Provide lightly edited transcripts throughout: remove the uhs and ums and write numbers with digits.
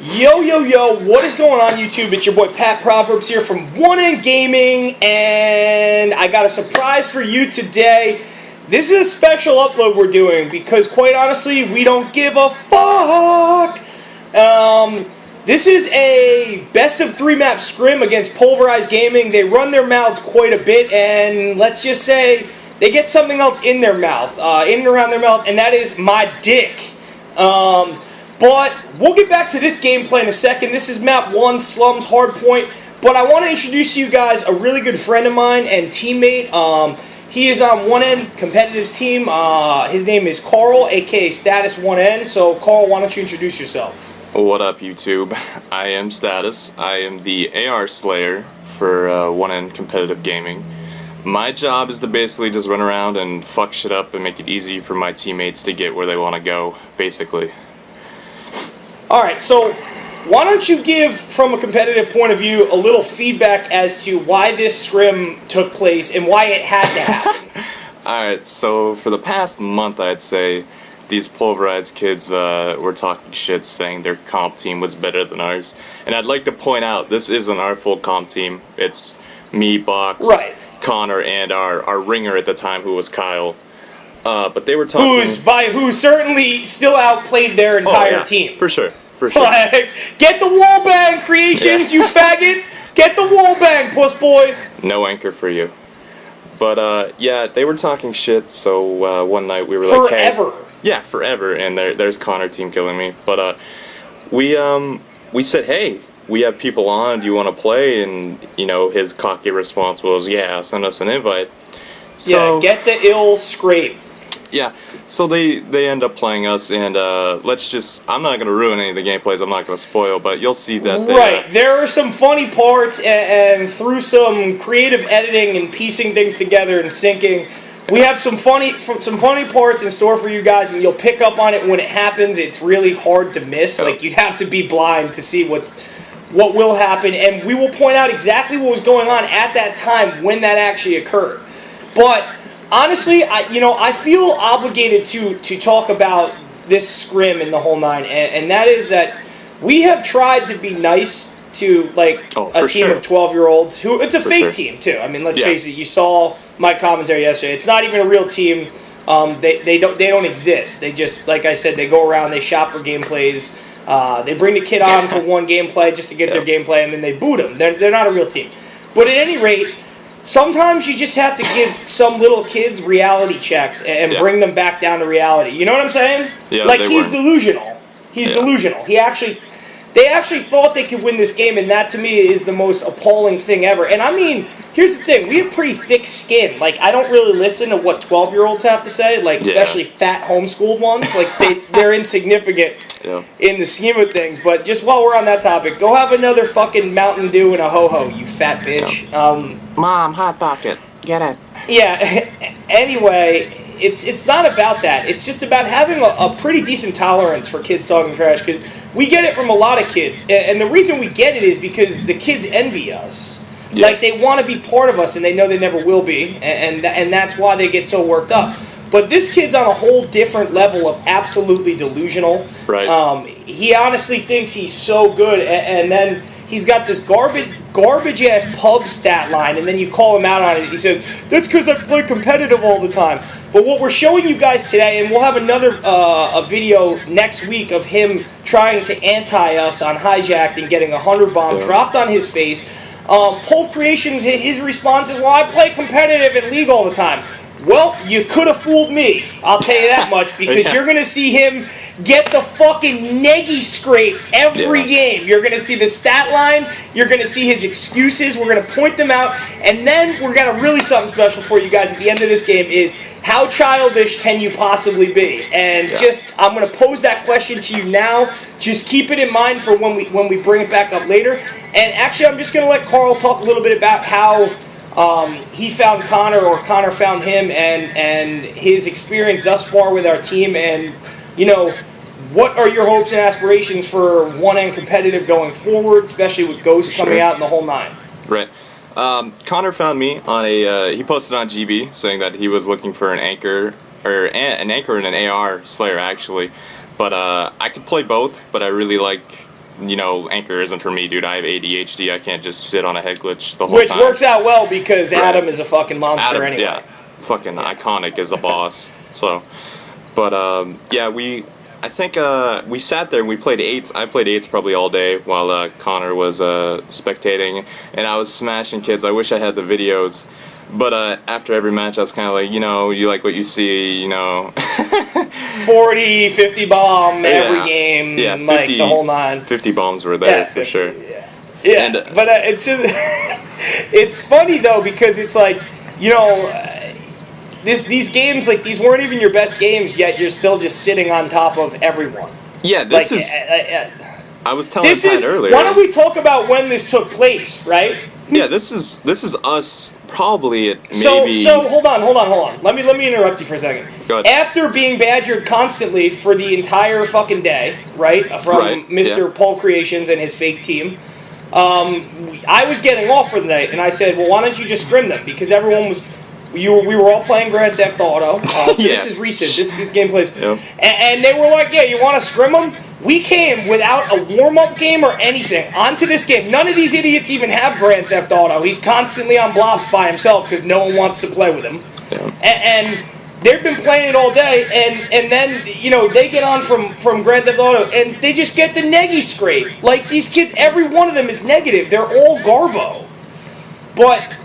Yo, yo, yo, what is going on YouTube? It's your boy Pat Proverbs here from One End Gaming, and I got a surprise for you today. This is a special upload we're doing because, quite honestly, we don't give a fuck. This is a best of 3 map scrim against Pulverize Gaming. They run their mouths quite a bit, and let's just say they get something else in their mouth, in and around their mouth, and that is my dick. But we'll get back to this gameplay in a second. This is map 1, Slums Hardpoint. But I want to introduce you guys a really good friend of mine and teammate. He is on One End Competitive's team. His name is Carl, aka Status One End. So Carl, why don't you introduce yourself? What up, YouTube? I am Status. I am the AR Slayer for One End Competitive Gaming. My job is to basically just run around and fuck shit up and make it easy for my teammates to get where they want to go, basically. Alright, so why don't you give, from a competitive point of view, a little feedback as to why this scrim took place and why it had to happen. Alright, so for the past month, I'd say, these Pulverize kids were talking shit, saying their comp team was better than ours. And I'd like to point out, this isn't our full comp team. It's me, Box, right, Connor, and our ringer at the time, who was Kyle. But they were talking... Who certainly still outplayed their entire team. For sure. For sure. Like, get the wall bang, CreationZ, you faggot! Get the wall bang, puss boy! No anchor for you. But, yeah, they were talking shit, so one night we were like, hey... Forever! Yeah, forever, and there's Connor team killing me. But, we said, hey, we have people on, do you want to play? And, you know, his cocky response was, yeah, send us an invite. So, yeah, get the ill scrape. Yeah, so they end up playing us, and let's just... I'm not going to ruin any of the gameplays, I'm not going to spoil, but you'll see that they... Right, there are some funny parts, and through some creative editing and piecing things together and syncing, we have some funny parts in store for you guys, and you'll pick up on it when it happens. It's really hard to miss. Like, you'd have to be blind to see what will happen, and we will point out exactly what was going on at that time when that actually occurred. But... honestly, I feel obligated to talk about this scrim and the whole nine, and that is that we have tried to be nice to a team of 12-year-olds who it's a fake team too. I mean, let's face it. You saw my commentary yesterday. It's not even a real team. They don't exist. They just, like I said, they go around, they shop for gameplays. They bring the kid on for one gameplay just to get their gameplay, and then they boot them. They're not a real team. But at any rate. Sometimes you just have to give some little kids reality checks and bring them back down to reality. You know what I'm saying? Yeah, like, he's delusional. He's delusional. They actually thought they could win this game, and that to me is the most appalling thing ever. And I mean, here's the thing. We have pretty thick skin. Like, I don't really listen to what 12-year-olds have to say, like, especially fat homeschooled ones. Like, they're insignificant in the scheme of things. But just while we're on that topic, go have another fucking Mountain Dew and a ho-ho, you fat bitch. Mom, Hot Pocket, get it. Yeah, anyway, it's not about that. It's just about having a pretty decent tolerance for kids talking trash, because we get it from a lot of kids. And the reason we get it is because the kids envy us. Yeah. Like, they want to be part of us, and they know they never will be, and that's why they get so worked up. But this kid's on a whole different level of absolutely delusional. Right. He honestly thinks he's so good, and then he's got this garbage-ass pub stat line, and then you call him out on it. He says, that's because I play competitive all the time. But what we're showing you guys today, and we'll have another a video next week of him trying to anti-us on Hijacked and getting 100 bomb dropped on his face. Pulp Creations, his response is, well, I play competitive in League all the time. Well, you could have fooled me, I'll tell you that much, because you're going to see him get the fucking neggy scrape every game. You're going to see the stat line, you're going to see his excuses, we're going to point them out, and then we're going to really something special for you guys at the end of this game is, how childish can you possibly be? And I'm going to pose that question to you now. Just keep it in mind for when we bring it back up later. And actually, I'm just going to let Carl talk a little bit about how he found Connor, or Connor found him, and his experience thus far with our team, and, you know, what are your hopes and aspirations for One End Competitive going forward, especially with Ghost coming out and the whole nine? Right. Connor found me on he posted on GB saying that he was looking for an anchor, and an AR Slayer, actually. But I could play both, but I really like Anchor isn't for me, dude. I have ADHD. I can't just sit on a head glitch the whole Which time. works out well because Right. Adam is a fucking monster Adam, anyway. yeah, fucking iconic as a boss. So, but I think we sat there and we played 8s. I played 8s probably all day while Connor was spectating, and I was smashing kids. I wish I had the videos, but after every match I was kind of like, you like what you see, 40, 50 bomb every Yeah. game, Yeah, 50, like the whole 9. 50 bombs were there for 50, sure. Yeah, And, but it's just, it's funny though because it's like, these games, like, these weren't even your best games, yet you're still just sitting on top of everyone. Yeah, this Like, is. I was telling Pat earlier. Why don't we talk about when this took place, right? Yeah, this is us probably at maybe. So hold on. Let me interrupt you for a second. Go ahead. After being badgered constantly for the entire fucking day, right, from Right, Mr. yeah. Paul Creations and his fake team, I was getting off for the night, and I said, well, why don't you just scrim them? Because everyone was. We were all playing Grand Theft Auto. So Yeah. This is recent. This gameplays. Yep. And they were like, yeah, you want to scrim them? We came without a warm-up game or anything onto this game. None of these idiots even have Grand Theft Auto. He's constantly on blobs by himself because no one wants to play with him. Yeah. And they've been playing it all day, and then, they get on from Grand Theft Auto, and they just get the neggy scrape. Like, these kids, every one of them is negative. They're all garbo. But...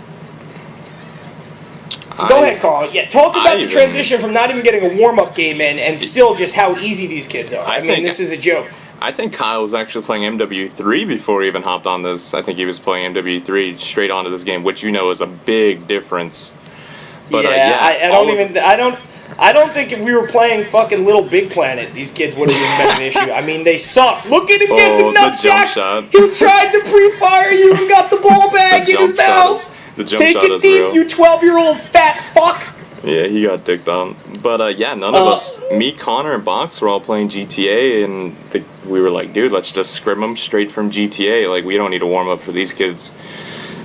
Go ahead, Carl. Yeah, talk about the transition from not even getting a warm-up game in and still just how easy these kids are. I mean, this is a joke. I think Kyle was actually playing MW3 before he even hopped on this. I think he was playing MW3 straight onto this game, which is a big difference. But, I don't think if we were playing fucking Little Big Planet, these kids would have even been an issue. I mean, they suck. Look at him get the nutsack. He tried to pre-fire you and got the ball bag in his mouth. The jump Take shot it is deep, real. you 12-year-old fat fuck. Yeah, he got dicked on. But none of us, me, Connor, and Box were all playing GTA, and we were like, dude, let's just scrim them straight from GTA. Like, we don't need to warm up for these kids.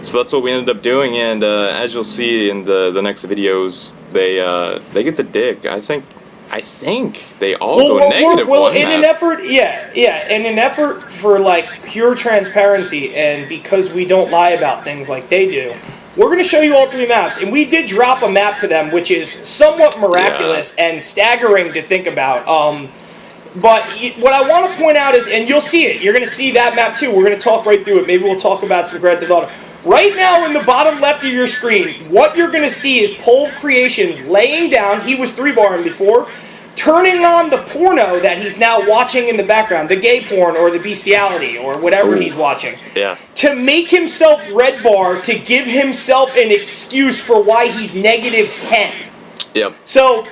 So that's what we ended up doing, and as you'll see in the next videos, they get the dick. I think they all go negative one in an map. effort, in an effort for like pure transparency, and because we don't lie about things like they do, we're going to show you all 3 maps, and we did drop a map to them, which is somewhat miraculous and staggering to think about. But what I want to point out is, and you'll see it, you're going to see that map too. We're going to talk right through it. Maybe we'll talk about some Grand Theft Auto. Right now in the bottom left of your screen, what you're going to see is Pulv Creations laying down, he was 3-barring before, turning on the porno that he's now watching in the background, the gay porn or the bestiality or whatever he's watching, to make himself red bar, to give himself an excuse for why he's -10. Yep. So,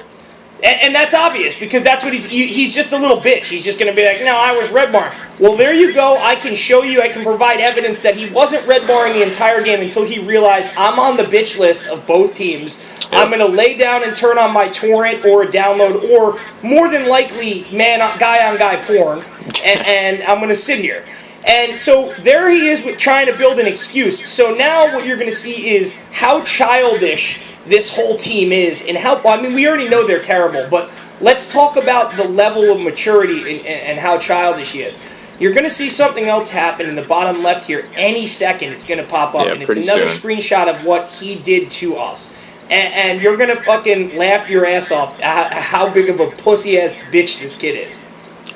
and that's obvious because that's what he's just a little bitch. He's just going to be like, no, I was red barring. Well, there you go. I can show you, I can provide evidence that he wasn't red barring the entire game until he realized I'm on the bitch list of both teams. Yep. I'm going to lay down and turn on my torrent or a download or more than likely guy-on-guy porn, and I'm going to sit here. And so there he is with trying to build an excuse. So now what you're going to see is how childish this whole team is, and how, I mean, we already know they're terrible, but let's talk about the level of maturity and how childish he is. You're going to see something else happen in the bottom left here any second. It's going to pop up, and it's another screenshot of what he did to us. And you're going to fucking laugh your ass off at how big of a pussy-ass bitch this kid is.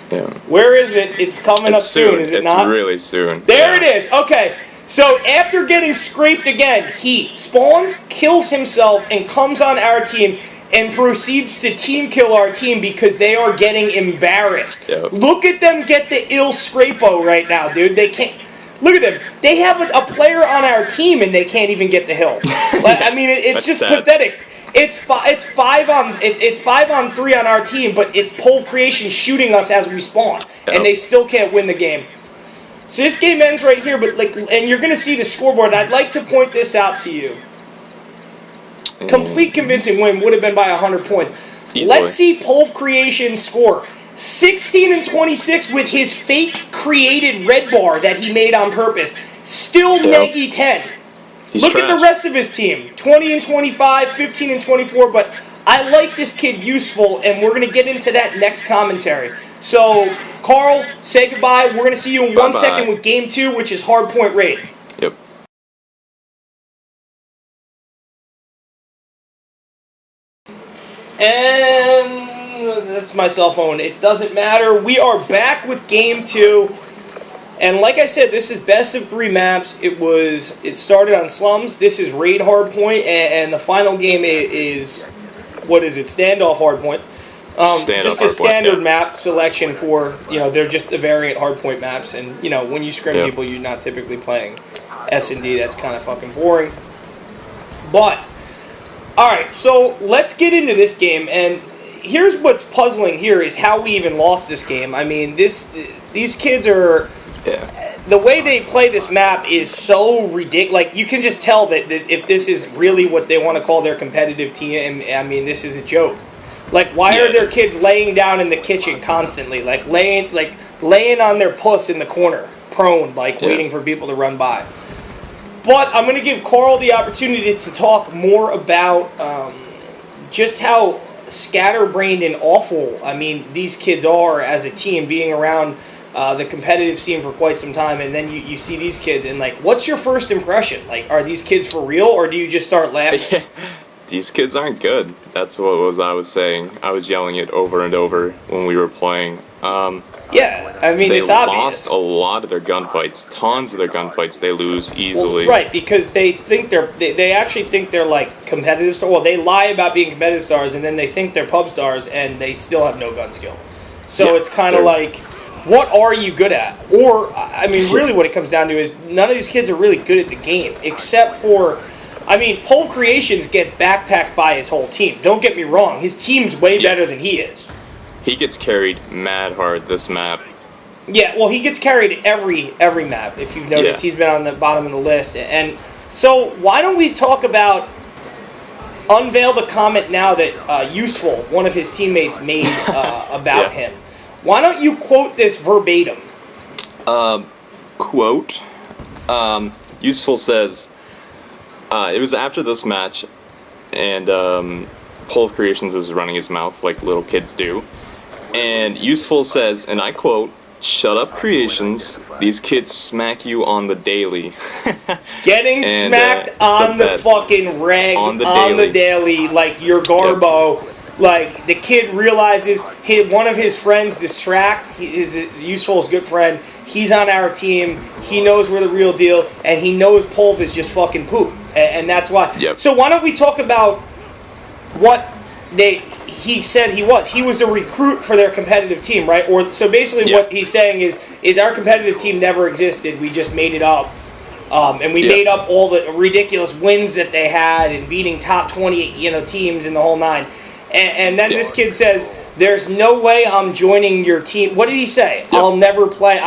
Yeah. Where is it? It's coming up soon, is it not? It's really soon. There it is. Okay. So after getting scraped again, he spawns, kills himself, and comes on our team and proceeds to team kill our team because they are getting embarrassed. Yep. Look at them get the ill scrapo right now, dude. They can't. Look at them. They have a player on our team and they can't even get the hill. I mean, it's just sad. Pathetic. It's 5 on 3 on our team, but it's Pulv Creation shooting us as we spawn, and they still can't win the game. So this game ends right here, but and you're going to see the scoreboard. And I'd like to point this out to you. Complete convincing win would have been by 100 points. Easily. Let's see Pulv Creation score 16 and 26 with his fake created red bar that he made on purpose. Still -10. Look at the rest of his team. 20 and 25, 15 and 24, but I like this kid Useful, and we're going to get into that next commentary. So, Carl, say goodbye. We're going to see you in 1 second with Game 2, which is Hardpoint Raid. Yep. And that's my cell phone. It doesn't matter. We are back with Game 2. And like I said, this is best of 3 maps. It started on SLUMS. This is Raid Hardpoint, and the final game is what is it? Standoff Hardpoint. Just a standard map selection for, they're just the variant Hardpoint maps. And, when you scrim people, you're not typically playing S&D. That's kind of fucking boring. But, alright, so let's get into this game. And here's what's puzzling here is how we even lost this game. I mean, these kids are... Yeah. The way they play this map is so ridiculous. Like, you can just tell that if this is really what they want to call their competitive team, I mean, this is a joke. Like, why are their kids laying down in the kitchen constantly? Like, laying on their puss in the corner, prone, waiting for people to run by. But I'm going to give Carl the opportunity to talk more about just how scatterbrained and awful, I mean, these kids are as a team, being around... the competitive scene for quite some time, and then you see these kids, and what's your first impression? Are these kids for real, or do you just start laughing? These kids aren't good. That's what I was saying. I was yelling it over and over when we were playing. Yeah, I mean, it's obvious. They lost a lot of their gunfights. Tons of their gunfights they lose easily. Well, right, because they think they actually think they're competitive stars. Well, they lie about being competitive stars, and then they think they're pub stars, and they still have no gun skill. So it's kind of what are you good at? Or, I mean, really what it comes down to is none of these kids are really good at the game, except for, I mean, CreationZ gets backpacked by his whole team. Don't get me wrong, his team's way better than he is. He gets carried mad hard this map. Yeah, well, he gets carried every map, if you've noticed. He's been on the bottom of the list. And so, why don't we talk about, unveil the comment now that Useful, one of his teammates, made about him. Why don't you quote this verbatim? Quote. Useful says, it was after this match, and CreationZ is running his mouth like little kids do. And Useful says, and I quote, "Shut up, CreationZ. These kids smack you on the daily." Getting smacked on the fucking reg, on the daily, like your Garbo. Yep. Like, the kid realizes one of his friends his Useful's good friend, he's on our team, he knows we're the real deal, and he knows Pulv is just fucking poop. And that's why. Yep. So why don't we talk about what he said he was. He was a recruit for their competitive team, right? So basically what he's saying is our competitive team never existed, we just made it up. And we made up all the ridiculous wins that they had and beating top 20 teams in the whole nine. And then this kid says, "There's no way I'm joining your team." What did he say? Yep. I will never play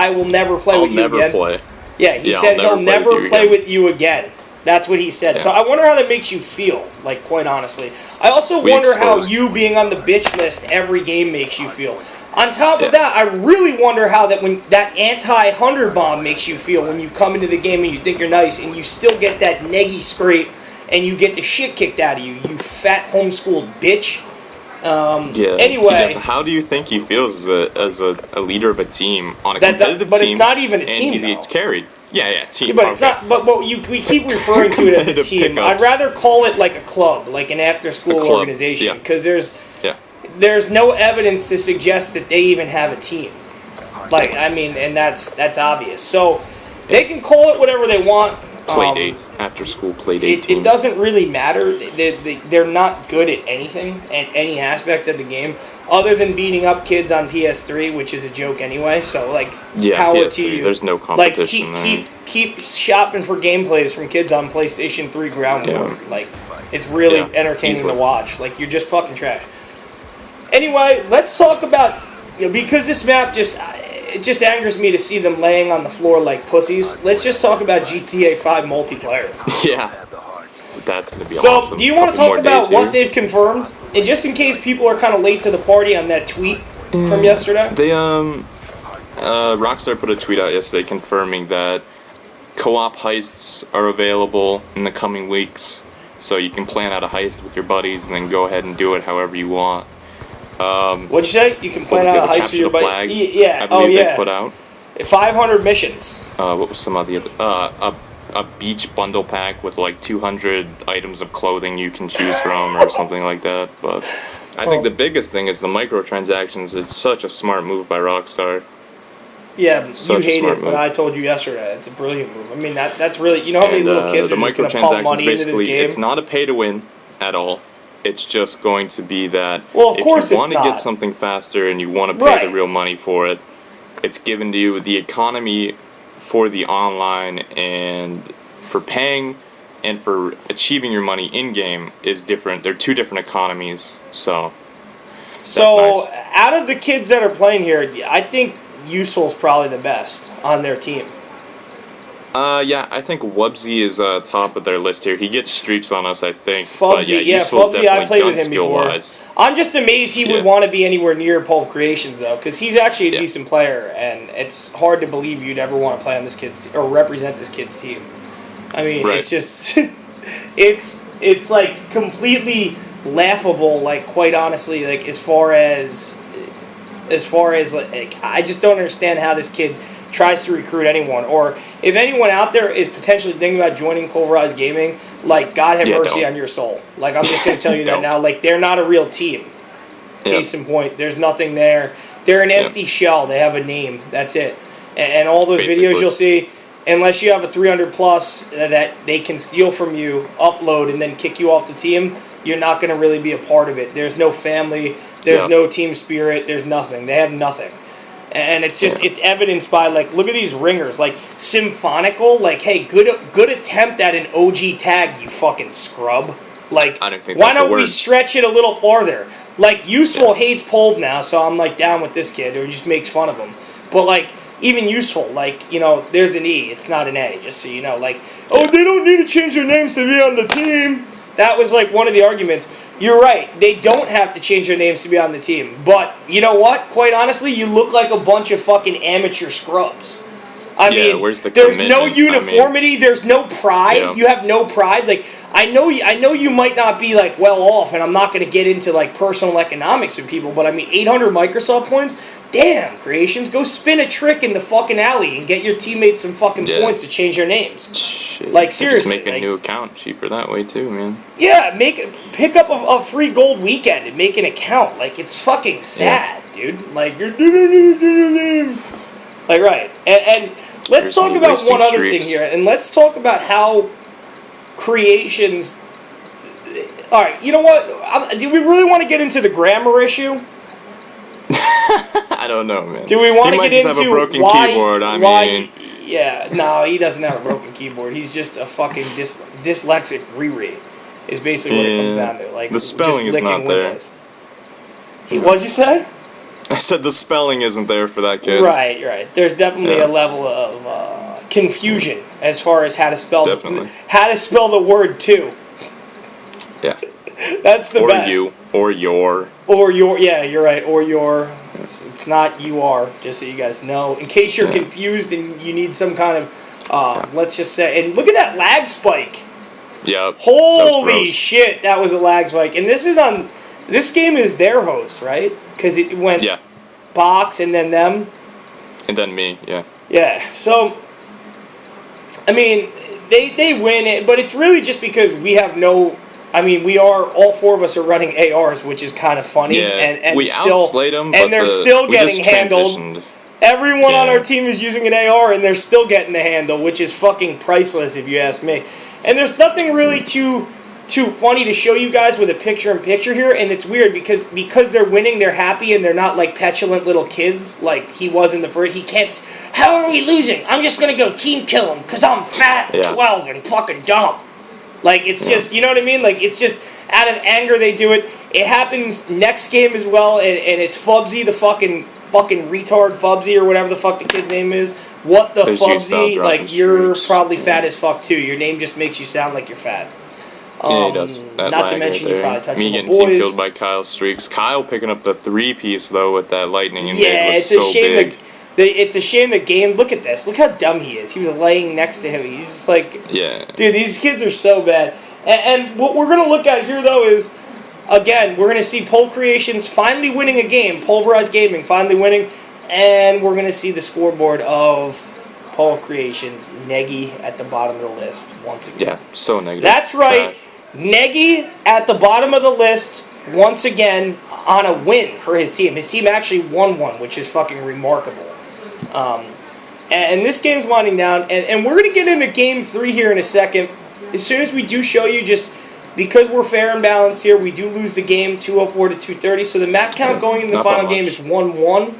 with you again. Play. Yeah, he said he'll never play with you again. That's what he said. Yeah. So I wonder how that makes you feel, quite honestly. I also wonder how you being on the bitch list every game makes you feel. On top of that, I really wonder how that anti-Hunter bomb makes you feel when you come into the game and you think you're nice and you still get that neggy scrape and you get the shit kicked out of you, you fat homeschooled bitch. Anyway, how do you think he feels as a leader of a team on a competitive team? But it's not even a team. He gets carried. Yeah, team. Yeah, but it's not. But we keep referring to it as a team. I'd rather call it like a club, like an after-school organization, because there's no evidence to suggest that they even have a team. And that's obvious. So they can call it whatever they want. Playdate, after school playdate team. It doesn't really matter. They're not good at anything, at any aspect of the game, other than beating up kids on PS3, which is a joke anyway. So power PS3, to you. There's no competition. Keep shopping for gameplays from kids on PlayStation 3 ground war. It's really entertaining to watch. You're just fucking trash. Anyway, let's talk about because this map it just angers me to see them laying on the floor like pussies. Let's just talk about GTA 5 multiplayer. Yeah. That's going to be awesome. So, do you want to talk about what they've confirmed? And just in case people are kind of late to the party on that tweet from yesterday. They, Rockstar put a tweet out yesterday confirming that co-op heists are available in the coming weeks. so you can plan out a heist with your buddies and then go ahead and do it however you want. What'd you say? You can plan out a heist with your buddies? Yeah. I believe they put out 500 missions. What was some of the other? A beach bundle pack with like 200 items of clothing you can choose from or something like that. But I think the biggest thing is the microtransactions. It's such a smart move by Rockstar. Yeah, you hate it, but I told you yesterday it's a brilliant move. I mean, that's really, you know how many little kids are just going to pump money into this game? It's not a pay to win at all. It's just going to be that of course if you want to get something faster and you want to pay the real money for it, it's given to you. The economy for the online and for paying and for achieving your money in-game is different. They're two different economies, so nice. Out of the kids that are playing here, I think Usel's probably the best on their team. Yeah, I think Wubsy is top of their list here. He gets streaks on us, I think. Fubsy, Fubsy, I played with him before. I'm just amazed he would want to be anywhere near CreationZ, though, because he's actually a decent player, and it's hard to believe you'd ever want to play on this kid's or represent this kid's team. I mean, it's just, it's like completely laughable. Like, quite honestly, like as far as like, I just don't understand how this kid tries to recruit anyone, or if anyone out there is potentially thinking about joining Pulverize Gaming, like, God have mercy on your soul. Like, I'm just going to tell you that now. Like, they're not a real team. Case in point, there's nothing there. They're an empty shell. They have a name. That's it. And all those videos you'll see, unless you have a 300 plus that they can steal from you, upload, and then kick you off the team, you're not going to really be a part of it. There's no family. There's no team spirit. There's nothing. They have nothing. And it's just, it's evidenced by, like, look at these ringers. Like, Symphonical, like, hey, good attempt at an OG tag, you fucking scrub. Like, why don't we stretch it a little farther? Like, Useful hates Pulv now, so I'm, like, down with this kid, or he just makes fun of him. But, like, even Useful, like, you know, there's an E, it's not an A, just so you know. Like, oh, they don't need to change their names to be on the team. That was, like, one of the arguments. You're right. They don't have to change their names to be on the team. But, you know what? Quite honestly, you look like a bunch of fucking amateur scrubs. I mean, there's no uniformity. There's no pride. Yeah. You have no pride. Like, I know you might not be, like, well off, and I'm not going to get into, like, personal economics with people, but, I mean, 800 Microsoft points? Damn, CreationZ, go spin a trick in the fucking alley and get your teammates some fucking points to change their names. Shit. Like, seriously. Just make a new account cheaper that way, too, man. Yeah, pick up a free gold weekend and make an account. Like, it's fucking sad, dude. Like, you're like, right. And let's talk about one other thing here, and let's talk about how CreationZ... Alright, you know what? Do we really want to get into the grammar issue? I don't know, man. Do we want to get into have a broken keyboard? Yeah, no, he doesn't have a broken keyboard. He's just a fucking dyslexic Riri. Is basically what it comes down to. Like, the spelling is not there. What'd you say? I said the spelling isn't there for that kid. Right. There's definitely a level of confusion as far as how to spell the word "to." Yeah. That's the best. Or you, or your. Or your, yeah, you're right. Or your. It's not you are, just so you guys know. In case you're confused and you need some kind of, let's just say, and look at that lag spike. Yep. Holy shit, that was a lag spike. And this game is their host, right? Because it went Box and then them. And then me, yeah. Yeah, so, I mean, they win it, but it's really just because we have no... I mean, all four of us are running ARs, which is kind of funny. Yeah, and we still, outslayed them, and they're still getting handled. Everyone on our team is using an AR, and they're still getting the handle, which is fucking priceless, if you ask me. And there's nothing really too funny to show you guys with a picture-in-picture here, and it's weird because they're winning, they're happy, and they're not like petulant little kids like he was in the first. He can't. How are we losing? I'm just gonna go team kill him because I'm fat, 12, and fucking dumb. Like, it's just, you know what I mean? Like, it's just, out of anger they do it. It happens next game as well, and it's Fubsy, the fucking retard Fubsy, or whatever the fuck the kid's name is. What the Fubsy? Like, you're probably fat as fuck, too. Your name just makes you sound like you're fat. Yeah, he does. Not to mention you probably touching the boys. Me getting team killed by Kyle's streaks. Kyle picking up the 3-piece, though, with that lightning in it was so big. It's a shame the game... Look at this. Look how dumb he is. He was laying next to him. He's just like... Yeah. Dude, these kids are so bad. And what we're going to look at here, though, is, again, we're going to see CreationZ finally winning a game, Pulverize Gaming finally winning, and we're going to see the scoreboard of CreationZ, Negi at the bottom of the list once again. Yeah, so negative. That's right. Negi at the bottom of the list once again on a win for his team. His team actually won one, which is fucking remarkable. And this game's winding down, and we're going to get into Game 3 here in a second. As soon as we do show you, just because we're fair and balanced here, we do lose the game 204 to 230. So the map count going into the final game is 1-1.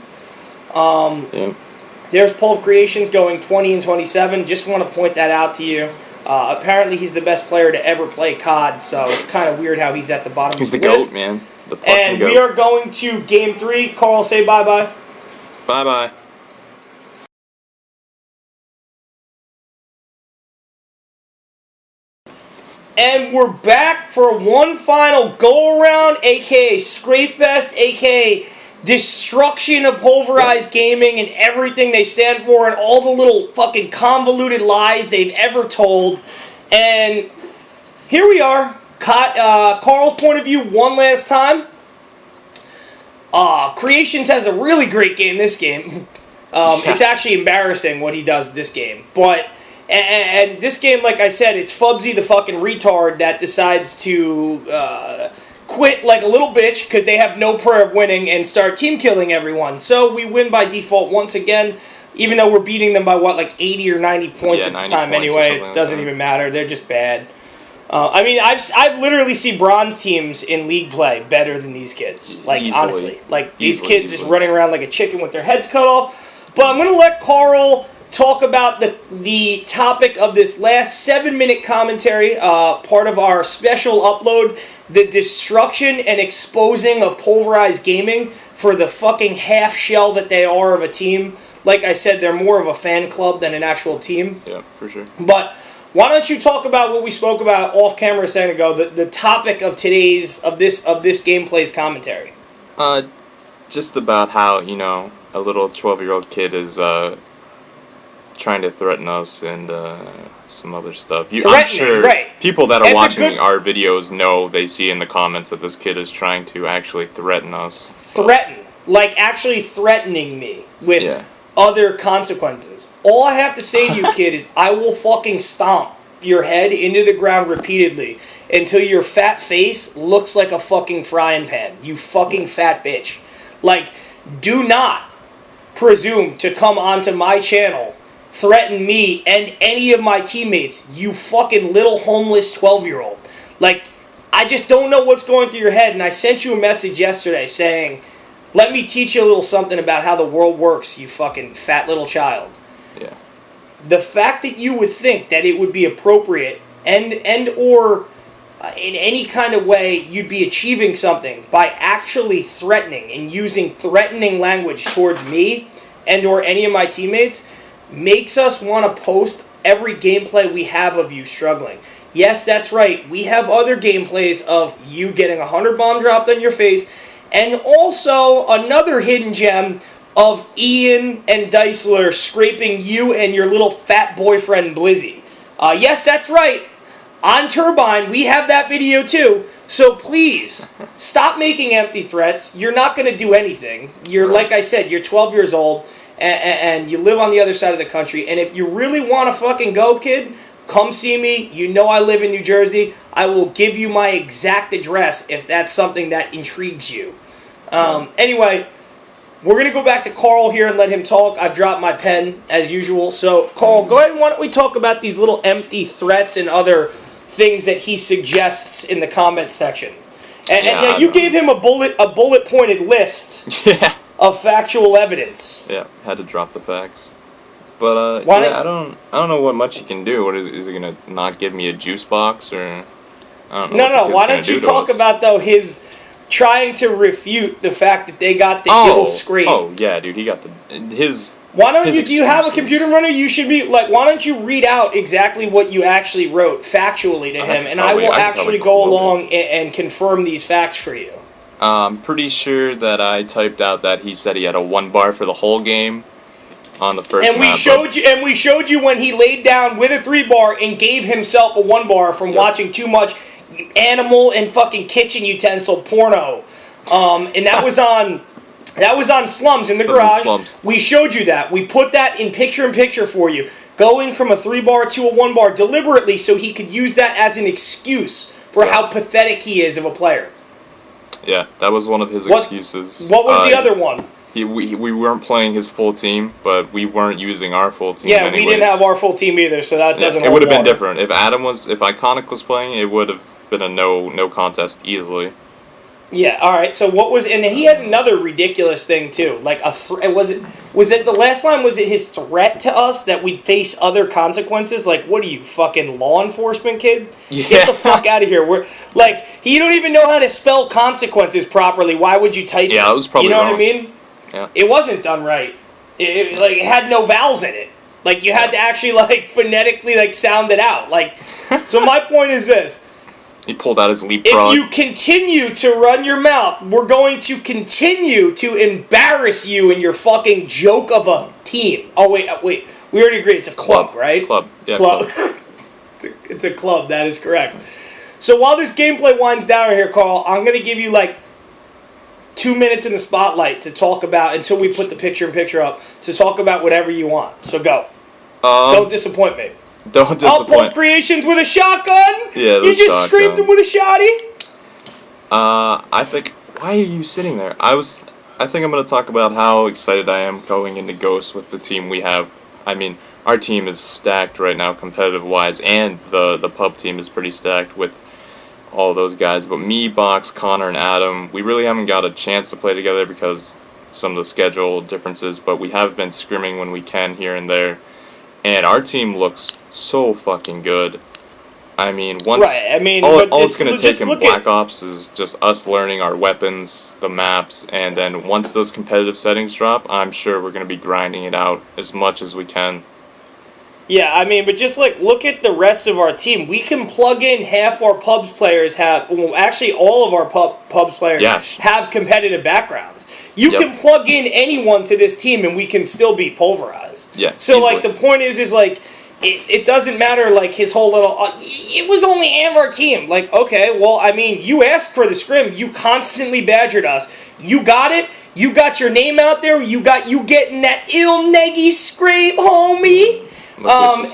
There's CreationZ going 20 and 27. Just want to point that out to you. Apparently, he's the best player to ever play COD, so it's kind of weird how he's at the bottom of the list. He's the GOAT, man. The fucking and GOAT. we are going to Game 3. Carl, say bye-bye. Bye-bye. And we're back for one final go-around, a.k.a. Scrapefest, a.k.a. destruction of Pulverize Gaming and everything they stand for and all the little fucking convoluted lies they've ever told. And here we are. Carl's point of view one last time. CreationZ has a really great game this game. It's actually embarrassing what he does this game. But... And this game, like I said, it's Fubsy the fucking retard that decides to quit like a little bitch because they have no prayer of winning and start team killing everyone. So we win by default once again, even though we're beating them by what, like 80 or 90 points at the time anyway. It doesn't even matter. They're just bad. I mean, I've literally seen bronze teams in league play better than these kids. Like, honestly. Like, these kids just running around like a chicken with their heads cut off. But I'm going to let Carl talk about the topic of this last 7-minute commentary, part of our special upload, the destruction and exposing of Pulverize Gaming for the fucking half shell that they are of a team. Like I said, they're more of a fan club than an actual team. Yeah, for sure. But why don't you talk about what we spoke about off camera a second ago, the topic of today's of this gameplay's commentary? Just about how, you know, a little 12-year-old kid is trying to threaten us and some other stuff. I'm sure people that are watching our videos know, they see in the comments that this kid is trying to actually threaten us. Threaten. Like actually threatening me with other consequences. All I have to say to you, kid, is I will fucking stomp your head into the ground repeatedly until your fat face looks like a fucking frying pan. You fucking fat bitch. Like, do not presume to come onto my channel, threaten me and any of my teammates, you fucking little homeless 12-year-old. Like, I just don't know what's going through your head, and I sent you a message yesterday saying, let me teach you a little something about how the world works, you fucking fat little child. Yeah. The fact that you would think that it would be appropriate and or in any kind of way you'd be achieving something by actually threatening and using threatening language towards me and or any of my teammates makes us want to post every gameplay we have of you struggling. Yes, that's right. We have other gameplays of you getting 100 bomb dropped on your face, and also another hidden gem of Ian and Deisler scraping you and your little fat boyfriend Blizzy. Yes, that's right. On Turbine, we have that video too. So please, stop making empty threats. You're not going to do anything. You're, like I said, you're 12 years old. And you live on the other side of the country. And if you really want to fucking go, kid, come see me. You know I live in New Jersey. I will give you my exact address if that's something that intrigues you. Anyway, we're going to go back to Carl here and let him talk. I've dropped my pen, as usual. So, Carl, go ahead and why don't we talk about these little empty threats and other things that he suggests in the comment sections. And you gave him a bullet-pointed list. Yeah. Of factual evidence. Yeah, had to drop the facts. But I don't know what much he can do. What is he gonna not give me a juice box or? I don't know. No. Why don't you talk about though his trying to refute the fact that they got the ill scrape? Oh yeah, dude, he got his. Why don't you? Do you have a computer in front of you? You should be like. Why don't you read out exactly what you actually wrote factually to him, and I will actually go along and confirm these facts for you. I'm pretty sure that I typed out that he said he had a 1 bar for the whole game, on the first and map. We showed you when he laid down with a 3-bar and gave himself a 1-bar from watching too much animal and fucking kitchen utensil porno. And that was on SLUMS in the garage. We showed you that. We put that in picture for you. Going from a 3-bar to a 1-bar deliberately so he could use that as an excuse for how pathetic he is of a player. Yeah, that was one of his excuses. What was the other one? We weren't playing his full team, but we weren't using our full team. Yeah, we didn't have our full team either, so that doesn't hold It would have been water. different. If Iconic was playing, it would have been a no contest easily. Yeah, all right. So what was, and he had another ridiculous thing too. Like was it the last line? Was it his threat to us that we'd face other consequences? Like, what are you, fucking law enforcement kid? Yeah. Get the fuck out of here. We're like, you don't even know how to spell consequences properly. Why would you type? Yeah, it? That was probably You know wrong. what I mean? Yeah. It wasn't done right. It had no vowels in it. Like you had to actually phonetically sound it out. Like, so my point is this. He pulled out his leapfrog. If you continue to run your mouth, we're going to continue to embarrass you in your fucking joke of a team. Oh, wait. We already agreed. It's a club, right? Club. Yeah, club. It's a club. That is correct. So while this gameplay winds down here, Carl, I'm going to give you 2 minutes in the spotlight to talk about, until we put the picture-in-picture up, to talk about whatever you want. So go. Don't disappoint me. Don't disappoint. I'll pull CreationZ with a shotgun? Yeah, you just scraped him with a shotty? I think... Why are you sitting there? I think I'm going to talk about how excited I am going into Ghost with the team we have. I mean, our team is stacked right now, competitive-wise, and the pub team is pretty stacked with all those guys. But me, Box, Connor, and Adam, we really haven't got a chance to play together because some of the schedule differences, but we have been scrimming when we can here and there. And our team looks so fucking good. I mean, all it's going to take in Black Ops is just us learning our weapons, the maps, and then once those competitive settings drop, I'm sure we're going to be grinding it out as much as we can. Yeah, I mean, but just look at the rest of our team. We can plug in half our pubs players actually all of our pubs players have competitive backgrounds. You can plug in anyone to this team and we can still be Pulverize. Yeah. So the point is it doesn't matter his whole little it was only half of our team. Okay, well, I mean, you asked for the scrim, you constantly badgered us. You got it. You got your name out there. You getting that ill neggy scrape, homie.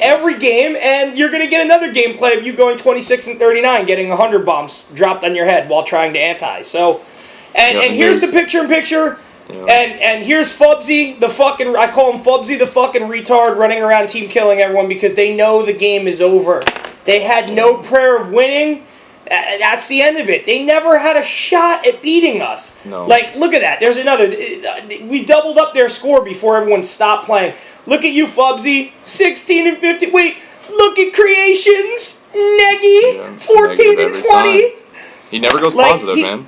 Every game, and you're going to get another gameplay of you going 26-39, getting 100 bombs dropped on your head while trying to anti. So, and here's the picture-in-picture, and here's Fubsy, I call him Fubsy, the fucking retard, running around team killing everyone because they know the game is over. They had no prayer of winning. That's the end of it. They never had a shot at beating us. No. Look at that. There's another. We doubled up their score before everyone stopped playing. Look at you, Fubsy. 16 and 50. Wait, look at CreationZ. Neggy. 14 and 20. Time. He never goes positive, man.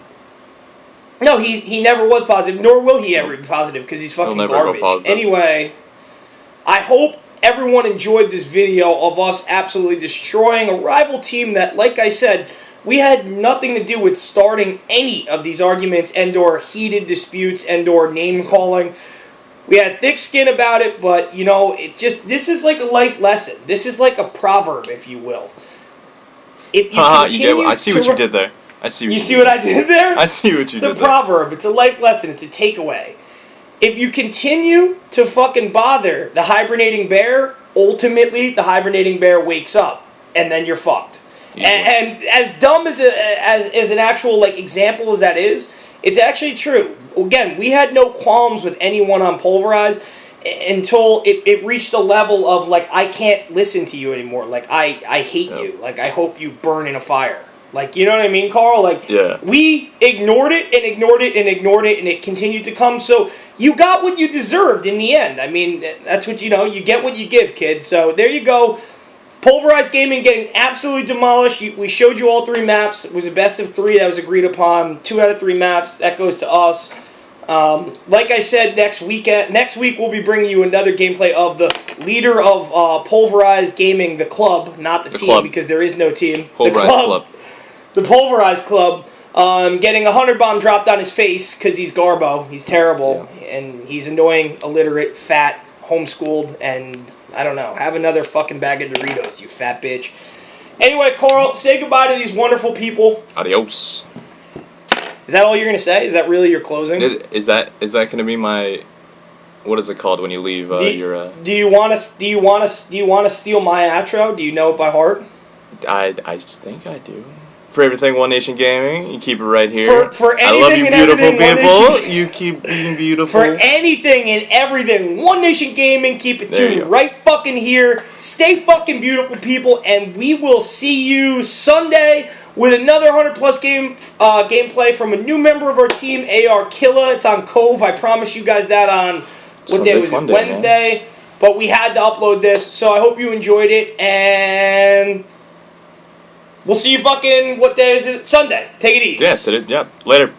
No, he never was positive, nor will he ever be positive because he's fucking garbage. Anyway, I hope everyone enjoyed this video of us absolutely destroying a rival team that, like I said, we had nothing to do with starting any of these arguments and/or heated disputes and/or name calling. We had thick skin about it, but this is like a life lesson. This is like a proverb, if you will. If you continue I see what you did there. I see. You see what I did there? I see what you did there. It's a proverb. It's a life lesson. It's a takeaway. If you continue to fucking bother the hibernating bear, ultimately the hibernating bear wakes up, and then you're fucked. And as dumb as an actual example as that is, it's actually true. Again, we had no qualms with anyone on Pulverize until it reached a level of I can't listen to you anymore. I hate you. I hope you burn in a fire. You know what I mean, Carl? We ignored it and ignored it and ignored it, and it continued to come. So you got what you deserved in the end. I mean, that's what, you get what you give, kid. So there you go. Pulverize Gaming getting absolutely demolished. We showed you all 3 maps. It was a best of 3 that was agreed upon. 2 out of 3 maps. That goes to us. Like I said, next week we'll be bringing you another gameplay of the leader of Pulverize Gaming, the club, not the team, club. Because there is no team. Pulverize club. The Pulverize Club, getting 100 bomb dropped on his face because he's Garbo. He's terrible, and he's annoying, illiterate, fat, homeschooled and, I don't know, have another fucking bag of Doritos, you fat bitch. Anyway, Carl, say goodbye to these wonderful people. Adios. Is that all you're going to say? Is that really your closing? Is that going to be my... What is it called when you leave your... Do you want to steal my outro? Do you know it by heart? I think I do. For everything One Nation Gaming, you keep it right here. For anything I love you, and beautiful everything people. You keep being beautiful. For anything and everything One Nation Gaming, keep it tuned right fucking here. Stay fucking beautiful, people, and we will see you Sunday with another 100+ gameplay from a new member of our team, AR Killa. It's on Cove. I promise you guys that on what day was it? Wednesday. Man. But we had to upload this, so I hope you enjoyed it, and we'll see you fucking, what day is it? Sunday. Take it easy. Yeah, later.